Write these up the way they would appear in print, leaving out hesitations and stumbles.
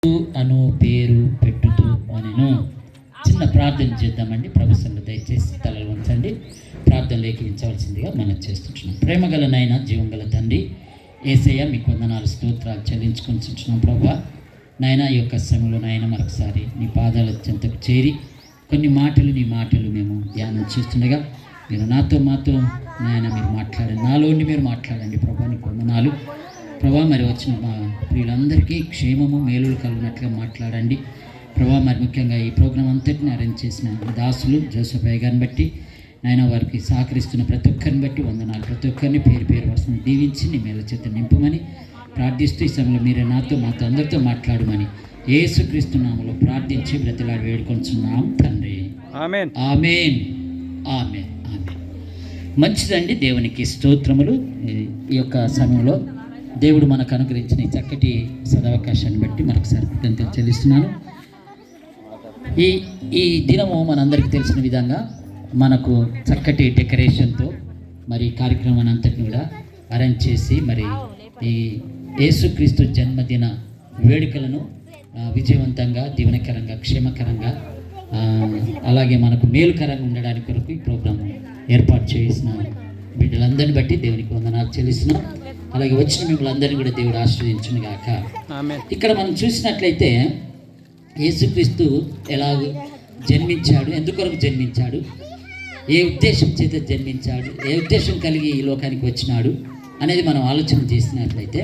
అను పేరు పెట్టుతూ అనెను. చిన్న ప్రార్థన చేద్దామండి. ప్రభుత్వంలో దయచేసి తలలు ఉంచండి. ప్రార్థనలు ఏకీవించవలసిందిగా మనం చేస్తుంటున్నాం. ప్రేమగల నాయన, జీవంగల తండ్రి యేసయ్య, మీకు వందనాలు స్తోత్రాలు చెల్లించుకుంటున్నాం. ప్రభా నాయన, ఈ యొక్క సమయంలో నాయన మరొకసారి నీ పాదాల చెంతకు చేరి కొన్ని మాటలు నీ మాటలు మేము ధ్యానం చేస్తుండగా మీరు మాతో నాయన మీరు మాట్లాడండి, నాలోని మీరు మాట్లాడండి. ప్రభా నీకు వందనాలు. ప్రభా మరి వచ్చిన మా ప్రియులందరికీ క్షేమము మేలులు కలిగినట్లుగా మాట్లాడండి. ప్రభా మరి ముఖ్యంగా ఈ ప్రోగ్రాం అంతటిని అరేంజ్ చేసిన దాసులు జోసఫ్ అయ్య గారిని బట్టి నాయన వారికి సహకరిస్తున్న ప్రతి ఒక్కరిని బట్టి వందనాలు. ప్రతి ఒక్కరిని పేరు పేరు వరుసను దీవించి నీ మేల చేత నింపమని ప్రార్థిస్తూ ఈ సమయంలో మీరే మాతో అందరితో మాట్లాడమని యేసుక్రీస్తు నామములో ప్రార్థించి బ్రతిలాడి వేడుకొంచున్నాం తండ్రి. ఆమేన్. ఆమేన్. ఆమేన్. ఆమేన్. మంచిదండి, దేవునికి స్తోత్రములు. ఈ యొక్క సమయంలో దేవుడు మనకు అనుగ్రహించిన ఈ చక్కటి సదవకాశాన్ని బట్టి మరొకసారి కృతజ్ఞతలు చెల్లిస్తున్నాను. ఈ దినము మనందరికీ తెలిసిన విధంగా మనకు చక్కటి డెకరేషన్తో మరి కార్యక్రమాన్ని అంతటిని కూడా అరేంజ్ చేసి మరి ఈ యేసుక్రీస్తు జన్మదిన వేడుకలను విజయవంతంగా, దీవెనకరంగా, క్షేమకరంగా, అలాగే మనకు మేలుకరంగా ఉండడానికి కొరకు ఈ ప్రోగ్రాం ఏర్పాటు చేసిన బిడ్డలందరిని బట్టి దేవునికి వందనాలు చెల్లిస్తున్నాం. అలాగే వచ్చిన మిమ్మల్ని అందరినీ కూడా దేవుడు ఆశీర్వదించును గాక. ఇక్కడ మనం చూసినట్లయితే యేసుక్రీస్తు ఎలాగ జన్మించాడు, ఎందుకొరకు జన్మించాడు, ఏ ఉద్దేశం చేత జన్మించాడు, ఏ ఉద్దేశం కలిగి ఈ లోకానికి వచ్చినాడు అనేది మనం ఆలోచన చేసినట్లయితే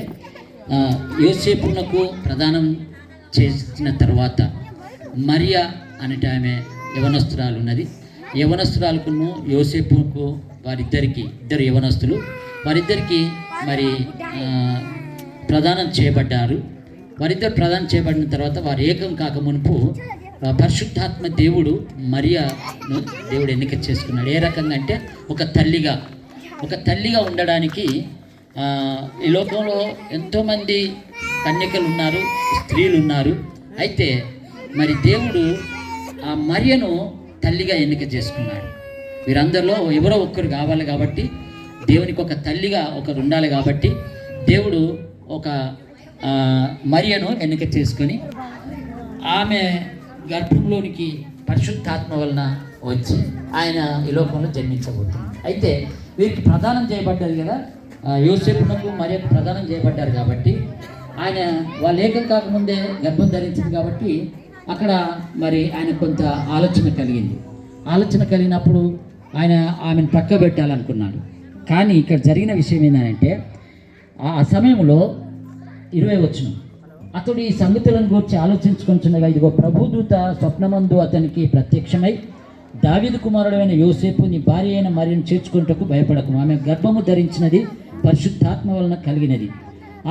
యోసేపునకు ప్రదానం చేసిన తర్వాత మరియా అనేట ఆమె యవనస్తురాలు ఉన్నది. యవనస్తురాలకును యోసేపుకు ఇద్దరు యవనస్తులు, వారిద్దరికి మరి ప్రదానం చేయబడ్డారు. వారిద్దరు ప్రదానం చేయబడిన తర్వాత వారు ఏకం కాక మునుపు పరిశుద్ధాత్మ దేవుడు మరియాను దేవుడు ఎన్నిక చేసుకున్నాడు. ఏ రకంగా అంటే ఒక తల్లిగా ఉండడానికి. ఈ లోకంలో ఎంతోమంది కన్యకలు ఉన్నారు, స్త్రీలు ఉన్నారు. అయితే మరి దేవుడు ఆ మరియను తల్లిగా ఎన్నిక చేసుకున్నాడు. వీరందరిలో ఎవరో ఒక్కరు కావాలి కాబట్టి, దేవునికి ఒక తల్లిగా ఒకరు ఉండాలి కాబట్టి దేవుడు ఒక మరియను ఎన్నిక చేసుకొని ఆమె గర్భంలోనికి పరిశుద్ధాత్మ వలన వచ్చి ఆయన ఈ లోకంలో జన్మించబోతుంది. అయితే వీరికి ప్రదానం చేయబడ్డది కదా, యోసేపునకు మరియకు ప్రదానం చేయబడ్డారు కాబట్టి ఆయన వాళ్ళు ఏకం కాకముందే గర్భం ధరించింది కాబట్టి అక్కడ మరి ఆయన కొంత ఆలోచన కలిగినప్పుడు ఆయన ఆమెను పక్క పెట్టాలనుకున్నాడు. కానీ ఇక్కడ జరిగిన విషయం ఏంటంటే ఆ సమయంలో 20 వచనం, అతడు ఈ సంగతులను గురించి ఆలోచించుకుంటుండగా ఇదిగో ప్రభుదూత స్వప్నమందు అతనికి ప్రత్యక్షమై, దావీదు కుమారుడైన యోసేపు, నీ భార్య అయిన మరియను చేర్చుకుంటకు భయపడకు, ఆమె గర్భము ధరించినది పరిశుద్ధాత్మ వలన కలిగినది,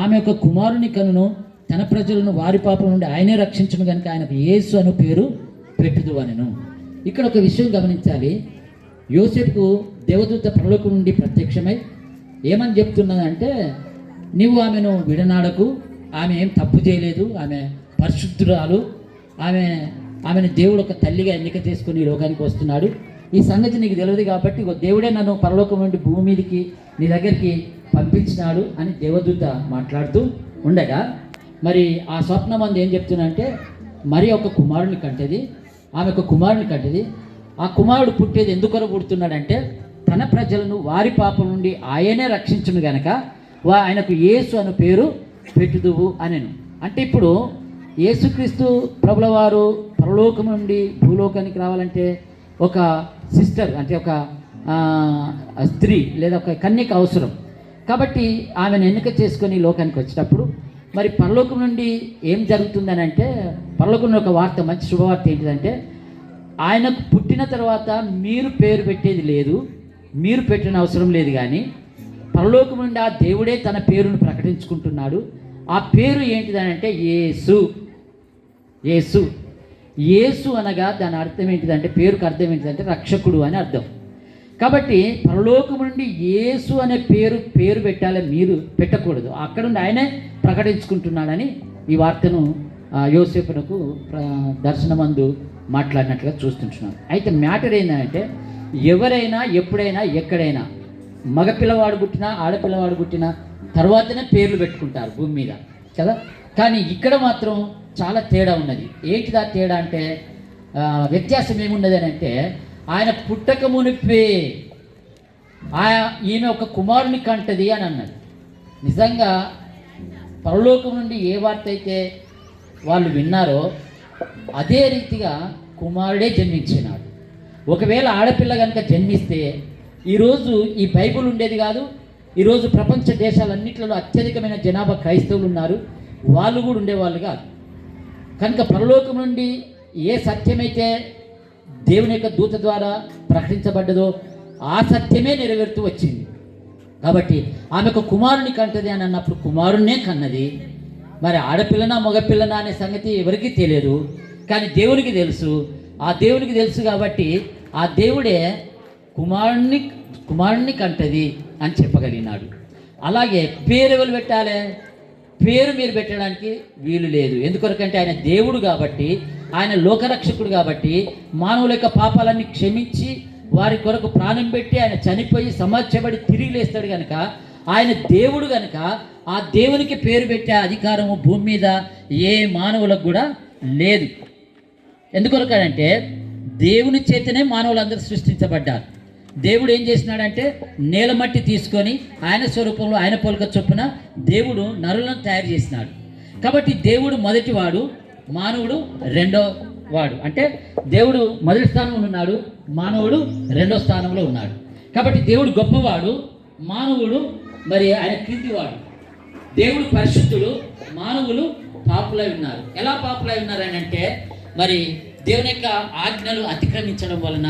ఆమె ఒక కుమారుని కనును, తన ప్రజలను వారి పాపం నుండి ఆయనే రక్షించును కనుక ఆయనకు యేసు అను పేరు పెట్టుదు అనెను. ఇక్కడ ఒక విషయం గమనించాలి. యోసేపుకు దేవదూత పరలోకం నుండి ప్రత్యక్షమై ఏమని చెప్తున్నదంటే, నీవు ఆమెను విడనాడకు, ఆమె ఏం తప్పు చేయలేదు, ఆమె పరిశుద్ధురాలు, ఆమెను దేవుడు ఒక తల్లిగా ఎన్నిక చేసుకుని ఈ లోకానికి వస్తున్నాడు. ఈ సంగతి నీకు తెలియదు కాబట్టి దేవుడే నన్ను పరలోకం నుండి భూమి మీదకి నీ దగ్గరికి పంపించినాడు అని దేవదూత మాట్లాడుతూ ఉండగా మరి ఆ స్వప్నం అందు ఏం చెప్తున్నంటే, మరి ఒక కుమారుని కంటది, ఆమె ఒక కుమారుని కంటది. ఆ కుమారుడు పుట్టేది ఎందుకొరకు పుడుతున్నాడంటే తన ప్రజలను వారి పాపం నుండి ఆయనే రక్షించును గనక ఆయనకు యేసు అను పేరు పెట్టుదువు అనెను. అంటే ఇప్పుడు యేసుక్రీస్తు ప్రభుల వారు పరలోకం నుండి భూలోకానికి రావాలంటే ఒక సిస్టర్, అంటే ఒక స్త్రీ లేదా ఒక కన్యక అవసరం. కాబట్టి ఆమెను ఎన్నిక చేసుకొని లోకానికి వచ్చేటప్పుడు మరి పరలోకం నుండి ఏం జరుగుతుందని అంటే, పరలోకం నుండి ఒక వార్త, మంచి శుభవార్త ఏంటిదంటే, ఆయనకు పుట్టిన తర్వాత మీరు పేరు పెట్టేది లేదు, మీరు పెట్టిన అవసరం లేదు. కానీ పరలోకం నుండి ఆ దేవుడే తన పేరును ప్రకటించుకుంటున్నాడు. ఆ పేరు ఏంటిదని అంటే యేసు అనగా దాని అర్థం ఏంటిదంటే, పేరుకు అర్థం ఏంటిదంటే రక్షకుడు అని అర్థం. కాబట్టి పరలోకం నుండి యేసు అనే పేరు పెట్టాలి, మీరు పెట్టకూడదు. అక్కడ నుండి ఆయనే ప్రకటించుకుంటున్నాడని ఈ వార్తను యోసేపునకు దర్శనమందు మాట్లాడినట్లుగా చూస్తుంటున్నాను. అయితే మ్యాటర్ ఏంటంటే, ఎవరైనా ఎప్పుడైనా ఎక్కడైనా మగపిల్లవాడు పుట్టినా ఆడపిల్లవాడు పుట్టినా తర్వాతనే పేర్లు పెట్టుకుంటారు భూమి మీద కదా. కానీ ఇక్కడ మాత్రం చాలా తేడా ఉన్నది. ఏంటిదా తేడా అంటే వ్యత్యాసం ఏమున్నది అని అంటే, ఆయన పుట్టక మునిపే ఈమె ఒక కుమారుని కంటది అని అన్నది. నిజంగా పరలోకం నుండి ఏ వార్త అయితే వాళ్ళు విన్నారో అదే రీతిగా కుమారుడే జన్మించినాడు. ఒకవేళ ఆడపిల్ల కనుక జన్మిస్తే ఈరోజు ఈ బైబుల్ ఉండేది కాదు. ఈరోజు ప్రపంచ దేశాలన్నింటిలో అత్యధికమైన జనాభా క్రైస్తవులు ఉన్నారు, వాళ్ళు కూడా ఉండేవాళ్ళు కాదు. కనుక పరలోకం నుండి ఏ సత్యమైతే దేవుని యొక్క దూత ద్వారా ప్రకటించబడ్డదో ఆ సత్యమే నెరవేరుతూ వచ్చింది. కాబట్టి ఆమెకు కుమారుని కంటది అని అన్నప్పుడు కుమారుణ్ణే కన్నది. మరి ఆడపిల్లనా మగపిల్లనా అనే సంగతి ఎవరికీ తెలియదు, కానీ దేవునికి తెలుసు. ఆ దేవునికి తెలుసు కాబట్టి ఆ దేవుడే కుమారుణ్ణి కంటది అని చెప్పగలిగినాడు. అలాగే పేరు ఎవరు పెట్టాలి? పేరు మీరు పెట్టడానికి వీలు లేదు. ఎందుకొరకంటే ఆయన దేవుడు కాబట్టి, ఆయన లోకరక్షకుడు కాబట్టి, మానవుల యొక్క పాపాలన్నీ క్షమించి వారి కొరకు ప్రాణం పెట్టి ఆయన చనిపోయి సమాజపడి తిరిగి లేస్తాడు కనుక, ఆయన దేవుడు కనుక ఆ దేవునికి పేరు పెట్టే అధికారము భూమి మీద ఏ మానవులకు కూడా లేదు. ఎందుకొరకంటే దేవుని చేతనే మానవులందరూ సృష్టించబడ్డారు. దేవుడు ఏం చేసినాడంటే నేల మట్టి తీసుకొని ఆయన స్వరూపంలో ఆయన పోలిక చొప్పున దేవుడు నరులను తయారు చేసినాడు. కాబట్టి దేవుడు మొదటివాడు, మానవుడు రెండో వాడు. అంటే దేవుడు మొదటి స్థానంలో ఉన్నాడు, మానవుడు రెండో స్థానంలో ఉన్నాడు. కాబట్టి దేవుడు గొప్పవాడు, మానవుడు మరి ఆయన క్రిందివాడు. దేవుడు పరిశుద్ధుడు, మానవులు పాపులై ఉన్నారు. ఎలా పాపులై ఉన్నారని అంటే మరి దేవుని యొక్క ఆజ్ఞలు అతిక్రమించడం వలన,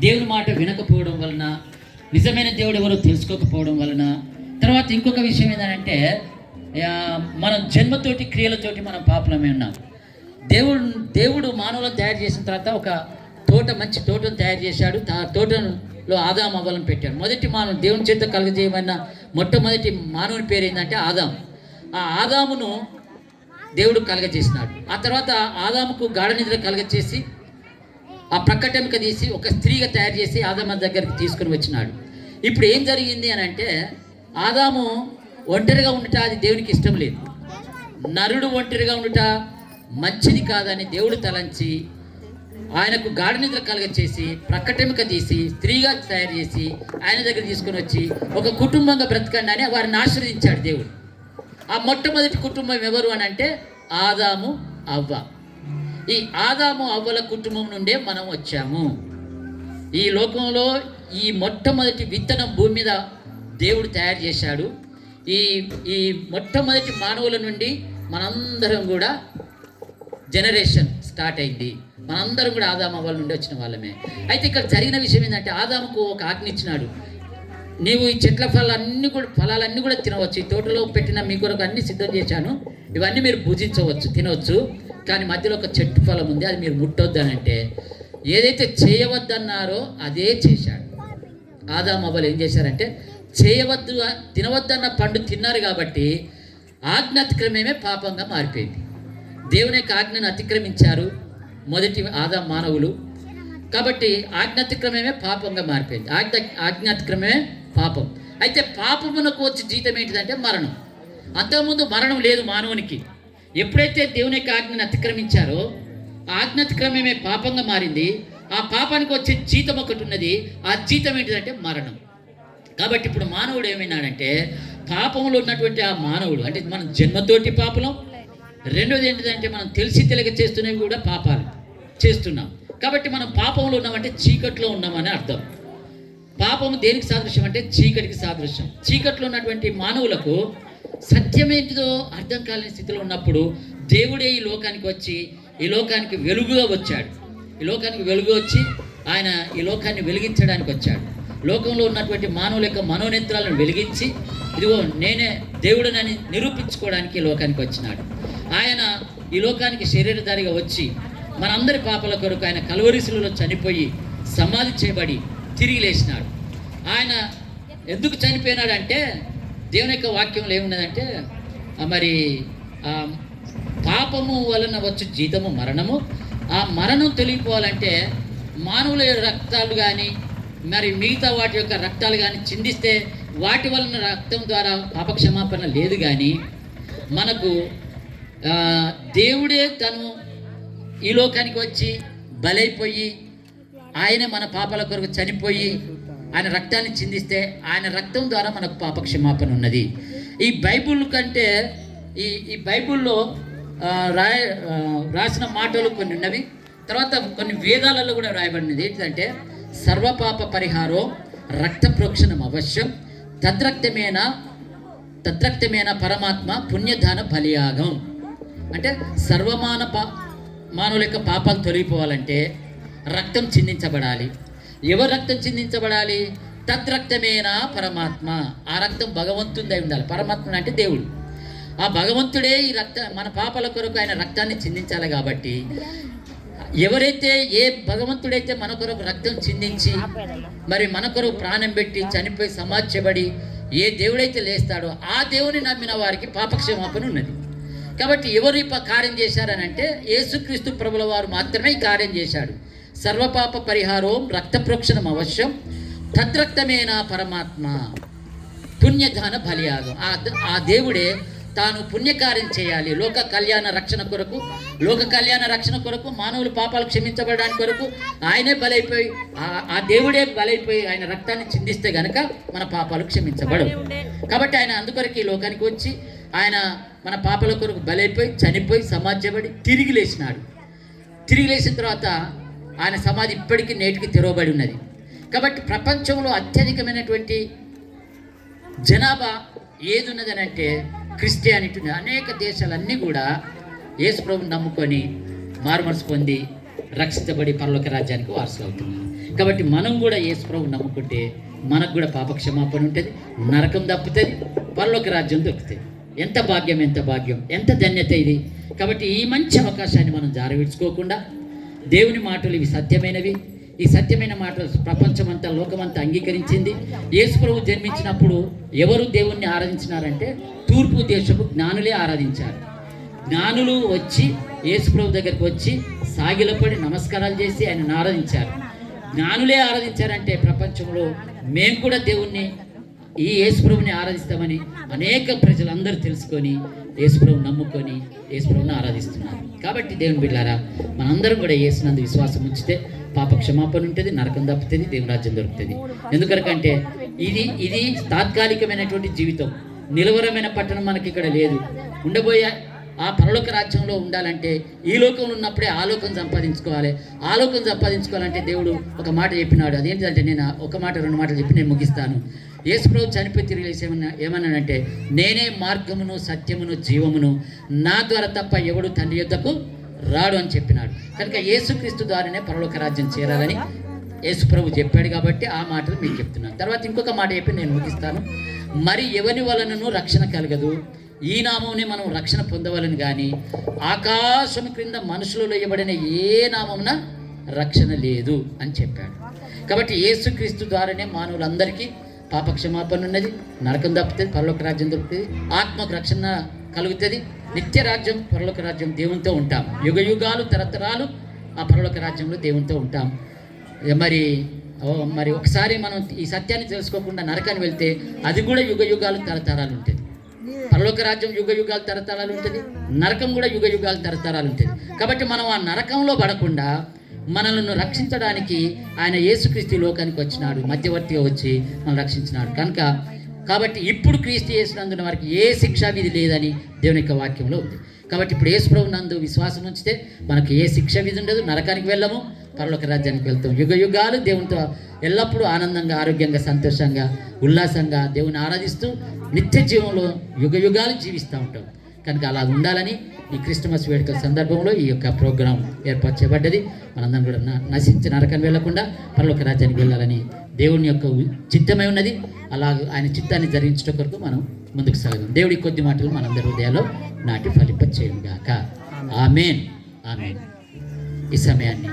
దేవుని మాట వినకపోవడం వలన, నిజమైన దేవుడు ఎవరో తెలుసుకోకపోవడం వలన. తర్వాత ఇంకొక విషయం ఏంటంటే మనం జన్మతోటి క్రియలతోటి మనం పాపులమే ఉన్నాం. దేవుడు మానవులను తయారు చేసిన తర్వాత ఒక మంచి తోటను తయారు చేశాడు. ఆ తోటలో ఆదాము అవ్వలను పెట్టాడు. మొదటి మానవుడు దేవుని చేత కలుగజేయమన్న మొట్టమొదటి మానవుని పేరు ఏంటంటే ఆదాము. ఆ ఆదామును దేవుడు కలగజేసినాడు. ఆ తర్వాత ఆదాముకు గాఢ నిద్ర కలగచేసి ఆ ప్రక్కటెముక తీసి ఒక స్త్రీగా తయారు చేసి ఆదాము దగ్గరికి తీసుకుని వచ్చినాడు. ఇప్పుడు ఏం జరిగింది అని అంటే ఆదాము ఒంటరిగా ఉండట అది దేవునికి ఇష్టం లేదు. నరుడు ఒంటరిగా ఉండట మంచిది కాదని దేవుడు తలంచి ఆయనకు గాఢ నిద్ర కలగచేసి ప్రక్కటెముక తీసి స్త్రీగా తయారు చేసి ఆయన దగ్గర తీసుకుని వచ్చి ఒక కుటుంబంగా బ్రతకండి అని వారిని ఆశీర్వదించాడు దేవుడు. ఆ మొట్టమొదటి కుటుంబం ఎవరు అని అంటే ఆదాము అవ్వ. ఈ ఆదాము అవ్వల కుటుంబం నుండే మనం వచ్చాము. ఈ లోకంలో ఈ మొట్టమొదటి విత్తనం భూమి మీద దేవుడు తయారు చేశాడు. ఈ మొట్టమొదటి మానవుల నుండి మనందరం కూడా జనరేషన్ స్టార్ట్ అయింది. మనందరం కూడా ఆదాము అవ్వల నుండి వచ్చిన వాళ్ళమే. అయితే ఇక్కడ జరిగిన విషయం ఏంటంటే ఆదాముకు ఒక ఆజ్ఞ ఇచ్చినాడు. నీవు ఈ చెట్ల ఫలాలన్నీ కూడా తినవచ్చు. ఈ తోటలో పెట్టిన మీ కొరకు అన్ని సిద్ధం చేశాను, ఇవన్నీ మీరు భుజించవచ్చు, తినవచ్చు. కానీ మధ్యలో ఒక చెట్టు ఫలం ఉంది, అది మీరు ముట్టొద్దు అని అంటే ఏదైతే చేయవద్దన్నారో అదే చేశాడు. ఆదాము అవ్వలు ఏం చేశారంటే తినవద్దన్న పండు తిన్నారు కాబట్టి ఆజ్ఞ అతిక్రమమే పాపంగా మారిపోయింది. దేవుని యొక్క ఆజ్ఞను అతిక్రమించారు మొదటి ఆదాము మానవులు. కాబట్టి ఆజ్ఞాతిక్రమమే పాపంగా మారిపోయింది. ఆజ్ఞాతిక్రమమే పాపం. అయితే పాపమునకు వచ్చే జీతం ఏంటిదంటే మరణం. అంతకుముందు మరణం లేదు మానవునికి. ఎప్పుడైతే దేవుని యొక్క ఆజ్ఞను అతిక్రమించారో ఆజ్ఞాతిక్రమమే పాపంగా మారింది. ఆ పాపానికి వచ్చే జీతం ఒకటి ఉన్నది. ఆ జీతం ఏంటిదంటే మరణం. కాబట్టి ఇప్పుడు మానవుడు ఏమైనాడంటే పాపంలో ఉన్నటువంటి ఆ మానవుడు అంటే మనం జన్మతోటి పాపలం. రెండోది ఏంటిదంటే మనం తెలిసి తెలియక చేస్తున్నవి కూడా పాపాలు చేస్తున్నాం. కాబట్టి మనం పాపంలో ఉన్నామంటే చీకట్లో ఉన్నామని అర్థం. పాపము దేనికి సాదృశ్యం అంటే చీకటికి సాదృశ్యం. చీకట్లో ఉన్నటువంటి మానవులకు సత్యం ఏంటిదో అర్థం కాలేని స్థితిలో ఉన్నప్పుడు దేవుడే ఈ లోకానికి వచ్చి ఈ లోకానికి వెలుగుగా వచ్చాడు. ఈ లోకానికి వెలుగు వచ్చి ఆయన ఈ లోకాన్ని వెలిగించడానికి వచ్చాడు. లోకంలో ఉన్నటువంటి మానవుల యొక్క మనోనేత్రాలను వెలిగించి ఇదిగో నేనే దేవుడినని నిరూపించుకోవడానికి ఈ లోకానికి వచ్చినాడు. ఆయన ఈ లోకానికి శరీరధారిగా వచ్చి మనందరి పాపల కొరకు ఆయన కల్వరి శిలువలో చనిపోయి సమాధి చేయబడి తిరిగి లేచినాడు. ఆయన ఎందుకు చనిపోయినాడంటే దేవుని యొక్క వాక్యంలో ఏమున్నదంటే మరి పాపము వలన వచ్చే జీతము మరణము. ఆ మరణం తొలగిపోవాలంటే మానవుల రక్తాలు కానీ మరి మిగతా వాటి యొక్క రక్తాలు కానీ చిందిస్తే వాటి వలన రక్తం ద్వారా పాపక్షమాపణ లేదు. కానీ మనకు దేవుడే తను ఈ లోకానికి వచ్చి బలైపోయి ఆయన మన పాపాల కొరకు చనిపోయి ఆయన రక్తాన్ని చిందిస్తే ఆయన రక్తం ద్వారా మనకు పాప క్షమాపణ ఉన్నది. ఈ బైబుల్ కంటే ఈ బైబుల్లో రాసిన మాటలు కొన్ని ఉన్నవి. తర్వాత కొన్ని వేదాలలో కూడా రాయబడినది ఏంటంటే సర్వపాప పరిహారం రక్త ప్రోక్షణం అవశ్యం తద్రక్తమైన పరమాత్మ పుణ్యదాన బలియాగం. అంటే మానవుల యొక్క పాపాలు తొలగిపోవాలంటే రక్తం చిందించబడాలి. ఎవరు రక్తం చిందించబడాలి? తద్రక్తమేనా పరమాత్మ. ఆ రక్తం భగవంతుడిదై ఉండాలి. పరమాత్మ అంటే దేవుడు. ఆ భగవంతుడే ఈ మన పాపాల కొరకు ఆయన రక్తాన్ని చిందించాలి. కాబట్టి ఎవరైతే ఏ భగవంతుడైతే మన కొరకు రక్తం చిందించి మరి మన కొరకు ప్రాణం పెట్టి చనిపోయి సమాధ్యపడి ఏ దేవుడైతే లేస్తాడో ఆ దేవుని నమ్మిన వారికి పాపక్షమాపణ ఉన్నది. కాబట్టి ఎవరు ఈ కార్యం చేశారని అంటే యేసుక్రీస్తు ప్రభుల వారు మాత్రమే ఈ కార్యం చేశాడు. సర్వపాప పరిహారం రక్త ప్రోక్షణం అవశ్యం తద్రక్తమేన పరమాత్మ పుణ్యదాన బలియాగం. ఆ దేవుడే తాను పుణ్యకార్యం చేయాలి. లోక కళ్యాణ రక్షణ కొరకు మానవులు పాపాలు క్షమించబడడానికి కొరకు ఆయనే బలైపోయి ఆ దేవుడే బలైపోయి ఆయన రక్తాన్ని చిందిస్తే గనక మన పాపాలు క్షమించబడవు. కాబట్టి ఆయన అందుకొరకు ఈ లోకానికి వచ్చి ఆయన మన పాపాల కొరకు బలైపోయి చనిపోయి సమాధ్యపడి తిరిగి లేచినాడు. తిరిగి లేచిన తర్వాత ఆయన సమాధి ఇప్పటికీ నేటికి తెరవబడి ఉన్నది. కాబట్టి ప్రపంచంలో అత్యధికమైనటువంటి జనాభా ఏది ఉన్నదని అంటే క్రిస్టియానిటీ. అనేక దేశాలన్నీ కూడా యేసు ప్రభువుని నమ్ముకొని మారుమనసు పొంది రక్షించబడి పరలోక రాజ్యానికి వారసులు అవుతున్నారు. కాబట్టి మనం కూడా యేసు ప్రభువుని నమ్ముకుంటే మనకు కూడా పాప క్షమాపణ ఉంటుంది, నరకం తప్పుతుంది, పరలోక రాజ్యం దొరుకుతుంది. ఎంత భాగ్యం, ఎంత భాగ్యం, ఎంత ధన్యత ఇది. కాబట్టి ఈ మంచి అవకాశాన్ని మనం జారవిడ్చుకోకుండా దేవుని మాటలు ఇవి సత్యమైనవి. ఈ సత్యమైన మాటలు ప్రపంచమంతా లోకమంతా అంగీకరించింది. యేసు ప్రభు జన్మించినప్పుడు ఎవరు దేవుణ్ణి ఆరాధించినారంటే తూర్పు దేశపు జ్ఞానులే ఆరాధించారు. జ్ఞానులు వచ్చి యేసు ప్రభు దగ్గరికి వచ్చి సాగిలపడి నమస్కారాలు చేసి ఆయనను ఆరాధించారు. జ్ఞానులే ఆరాధించారంటే ప్రపంచంలో మేము కూడా దేవుణ్ణి ఈ యేసు ప్రభుని ఆరాధిస్తామని అనేక ప్రజలందరూ తెలుసుకొని యేసు ప్రభుని నమ్ముకొని యేసు ప్రభుని ఆరాధిస్తున్నారు. కాబట్టి దేవుని బిడ్డలారా మనందరం కూడా యేసునందు విశ్వాసం ఉంచితే పాప క్షమాపణ ఉంటుంది, నరకం తప్పుతుంది, దేవుని రాజ్యం దొరుకుతుంది. ఎందుకంటే ఇది తాత్కాలికమైనటువంటి జీవితం. నిలవరమైన పట్టణం మనకి ఇక్కడ లేదు. ఉండబోయే ఆ పరలోక రాజ్యంలో ఉండాలంటే ఈ లోకంలో ఉన్నప్పుడే ఆలోకం సంపాదించుకోవాలంటే దేవుడు ఒక మాట చెప్పినాడు. అదేంటంటే నేను ఒక మాట రెండు మాటలు చెప్పి నేను ముగిస్తాను. యేసు ప్రభు చనిపోయి తిరిగి లేచి ఏమన్నానంటే నేనే మార్గమును సత్యమును జీవమును, నా ద్వారా తప్ప ఎవడు తండ్రి యొద్దకు రాడు అని చెప్పినాడు. కనుక యేసుక్రీస్తు ద్వారానే పరలోక రాజ్యం చేరాలని యేసు ప్రభు చెప్పాడు. కాబట్టి ఆ మాటలు మీకు చెప్తున్నాను. తర్వాత ఇంకొక మాట చెప్పి నేను ముగిస్తాను. మరి ఎవరి వలనను రక్షణ కలగదు, ఈ నామంనే మనం రక్షణ పొందవలని కానీ ఆకాశం క్రింద మనుషులలో ఇవ్వబడిన ఏ నామమున రక్షణ లేదు అని చెప్పాడు. కాబట్టి యేసుక్రీస్తు ద్వారానే మానవులందరికీ పాప క్షమాపణ ఉన్నది, నరకం తప్పుతుంది, పరలోక రాజ్యం దొరుకుతుంది, ఆత్మకు రక్షణ కలుగుతుంది, నిత్య రాజ్యం పరలోక రాజ్యం దేవునితో ఉంటాం. యుగ యుగాలు తరతరాలు ఆ పరలోక రాజ్యంలో దేవునితో ఉంటాం. మరి ఒకసారి మనం ఈ సత్యాన్ని తెలుసుకోకుండా నరకాన్ని వెళ్తే అది కూడా యుగ యుగాలు తరతరాలు ఉంటుంది. పరలోక రాజ్యం యుగ యుగాలు తరతరాలు ఉంటుంది, నరకం కూడా యుగ యుగాలు తరతరాలు ఉంటుంది. కాబట్టి మనం ఆ నరకంలో పడకుండా మనల్ని రక్షించడానికి ఆయన యేసుక్రీస్తు లోకానికి వచ్చినాడు, మధ్యవర్తిగా వచ్చి మనం రక్షించినాడు. కాబట్టి ఇప్పుడు క్రీస్తు యేసునందున వారికి ఏ శిక్షా విధి లేదని దేవుని యొక్క వాక్యంలో ఉంది. కాబట్టి ఇప్పుడు యేసు ప్రభు నందు విశ్వాసం ఉంచితే మనకు ఏ శిక్ష విధి ఉండదు, నరకానికి వెళ్ళము, పరలోక రాజ్యానికి వెళ్తాం. యుగ యుగాలు దేవునితో ఎల్లప్పుడూ ఆనందంగా, ఆరోగ్యంగా, సంతోషంగా, ఉల్లాసంగా దేవుని ఆరాధిస్తూ నిత్య జీవంలో యుగ యుగాలు జీవిస్తూ ఉంటాం. కనుక అలా ఉండాలని ఈ క్రిస్టమస్ వేడుకల సందర్భంలో ఈ యొక్క ప్రోగ్రాం ఏర్పాటు చేయబడ్డది. మనందరం కూడా నశించి నరకాన్ని వెళ్లకుండా పరలోక రాజ్యానికి వెళ్ళాలని దేవుని యొక్క చిత్తమై ఉన్నది. అలా ఆయన చిత్తాన్ని జరిగించడం కొరకు మనం ముందుకు సాగుదాం. దేవుడి కొద్ది మాటలు మనందరి హృదయాల్లో నాటి ఫలింపచేయుగాక. ఆమేన్, ఆమేన్. ఈ సమయాన్ని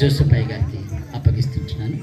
జోసఫ్ గారికి అప్పగిస్తున్నాను.